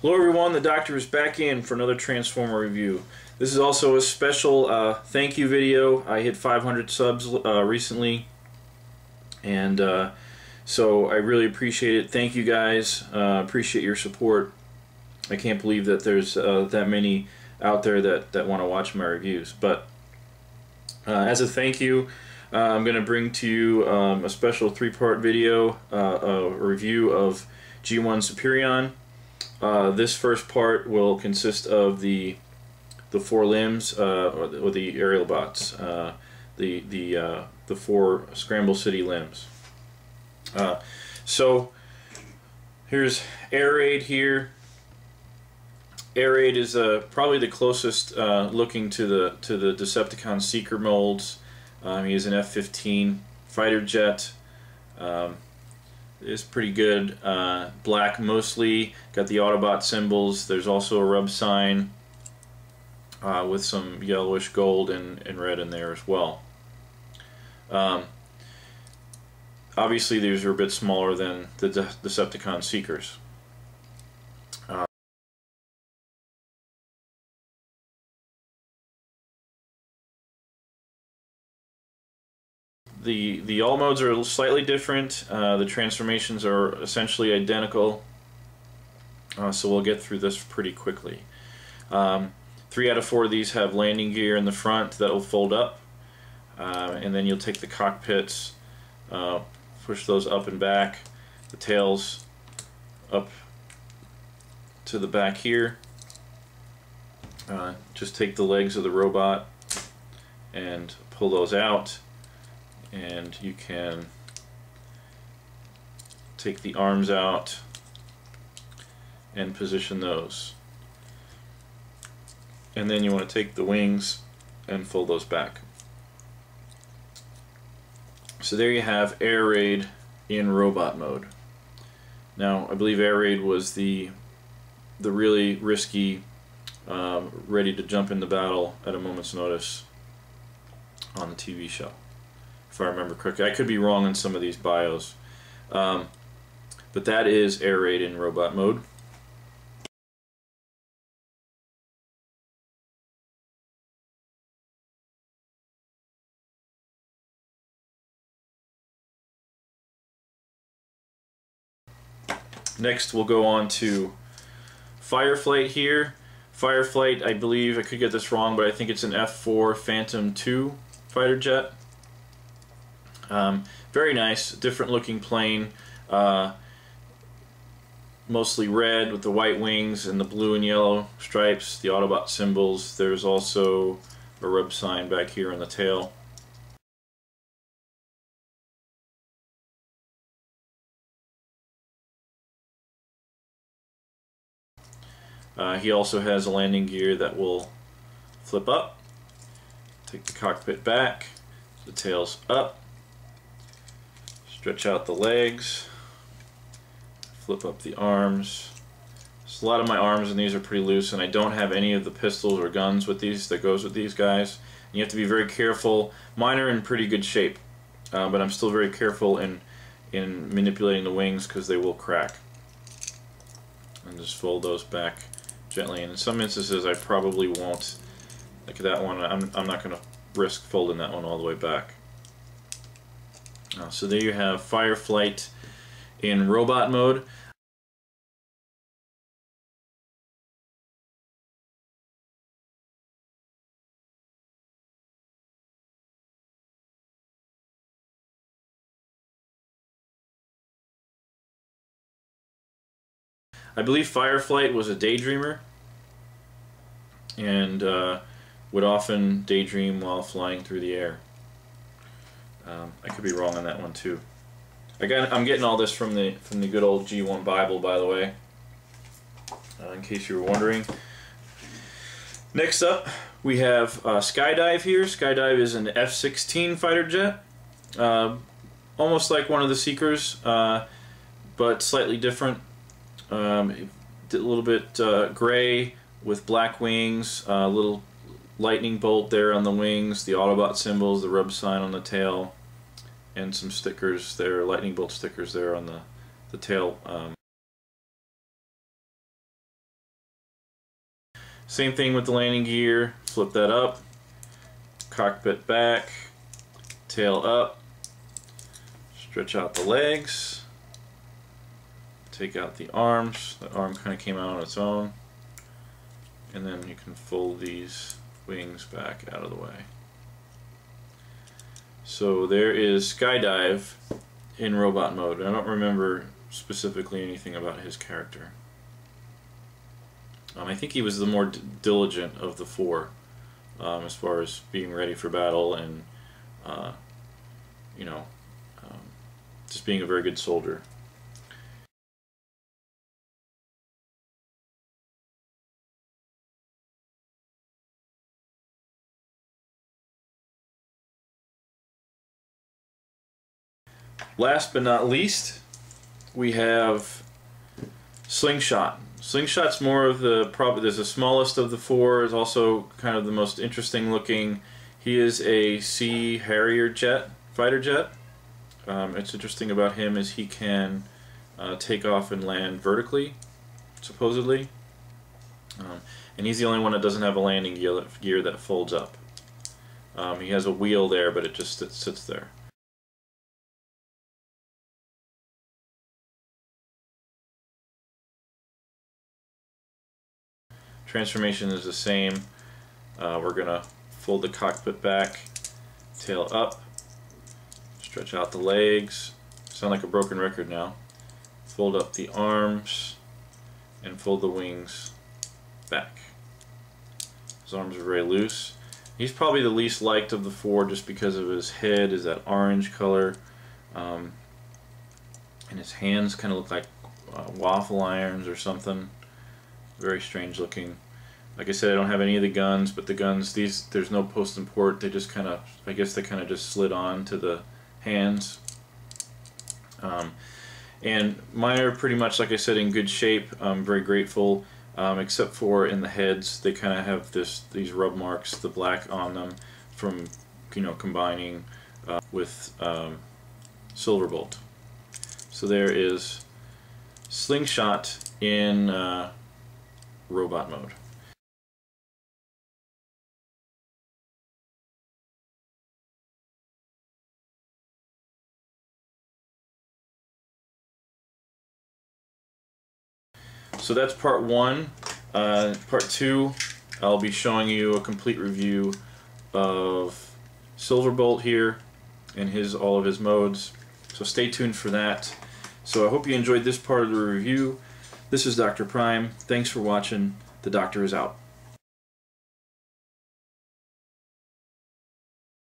Hello everyone, the Doctor is back in for another Transformer review. This is also a special thank you video. I hit 500 subs recently, and so I really appreciate it. Thank you guys. Appreciate your support. I can't believe that there's that many out there that want to watch my reviews. But as a thank you, I'm going to bring to you a special 3-part video, a review of G1 Superion. This first part will consist of the 4 limbs, or the Aerialbots, the 4 Scramble City limbs. So here's Air Raid here. Air Raid is probably the closest looking to the Decepticon Seeker molds. He is an F-15 fighter jet. Is pretty good. Black mostly, got the Autobot symbols. There's also a rub sign with some yellowish gold and red in there as well. Obviously these are a bit smaller than the Decepticon Seekers. The all modes are slightly different. The transformations are essentially identical, so we'll get through this pretty quickly. 3 out of 4 of these have landing gear in the front that will fold up, and then you'll take the cockpits, push those up and back, the tails up to the back here. Just take the legs of the robot and pull those out. And you can take the arms out and position those. And then you want to take the wings and fold those back. So there you have Air Raid in robot mode. Now I believe Air Raid was the really risky, ready to jump into battle at a moment's notice on the TV show, if I remember correctly. I could be wrong on some of these bios. But that is Air Raid in robot mode. Next we'll go on to Fireflight here. Fireflight, I believe, I could get this wrong, but I think it's an F4 Phantom II fighter jet. Very nice, different looking plane, mostly red with the white wings and the blue and yellow stripes, the Autobot symbols. There's also a rub sign back here on the tail. He also has a landing gear that will flip up. Take the cockpit back, the tail's up. Stretch out the legs, flip up the arms. So a lot of my arms in these are pretty loose, and I don't have any of the pistols or guns with these that goes with these guys. And you have to be very careful. Mine are in pretty good shape, but I'm still very careful in manipulating the wings because they will crack. And just fold those back gently. And in some instances I probably won't. Like that one, I'm not going to risk folding that one all the way back. So there you have Fireflight in robot mode. I believe Fireflight was a daydreamer and would often daydream while flying through the air. I could be wrong on that one too. I'm getting all this from the good old G1 Bible, by the way, in case you were wondering. Next up, we have Skydive here. Skydive is an F-16 fighter jet, almost like one of the Seekers, but slightly different. A little bit gray with black wings, a little lightning bolt there on the wings, the Autobot symbols, the rub sign on the tail, and some stickers there, lightning bolt stickers there on the tail Same thing with the landing gear. Flip that up, cockpit back, tail up, stretch out the legs, take out the arms. The arm kind of came out on its own, and then you can fold these wings back out of the way. So there is Skydive in robot mode. I don't remember specifically anything about his character. I think he was the more diligent of the four, as far as being ready for battle and you know, just being a very good soldier. Last but not least, we have Slingshot. Slingshot's more of the there's the smallest of the four, is also kind of the most interesting looking. He is a Sea Harrier jet, fighter jet. It's interesting about him is he can take off and land vertically, supposedly. And he's the only one that doesn't have a landing gear that folds up. He has a wheel there, but it just sits there. Transformation is the same. We're going to fold the cockpit back, tail up, stretch out the legs, sound like a broken record now, fold up the arms, and fold the wings back. His arms are very loose. He's probably the least liked of the four just because of his head is that orange color, and his hands kind of look like waffle irons or something. Very strange looking. Like I said, I don't have any of the guns, but the guns, there's no post and port. They just kind of, I guess they kind of just slid on to the hands. And mine are pretty much, like I said, in good shape. I'm very grateful, except for in the heads, they kind of have these rub marks, the black on them, from combining with Silverbolt. So there is Slingshot in robot mode. So that's part one. Part two, I'll be showing you a complete review of Silverbolt here and all of his modes. So stay tuned for that. So I hope you enjoyed this part of the review. This is Dr. Prime. Thanks for watching. The Doctor is out.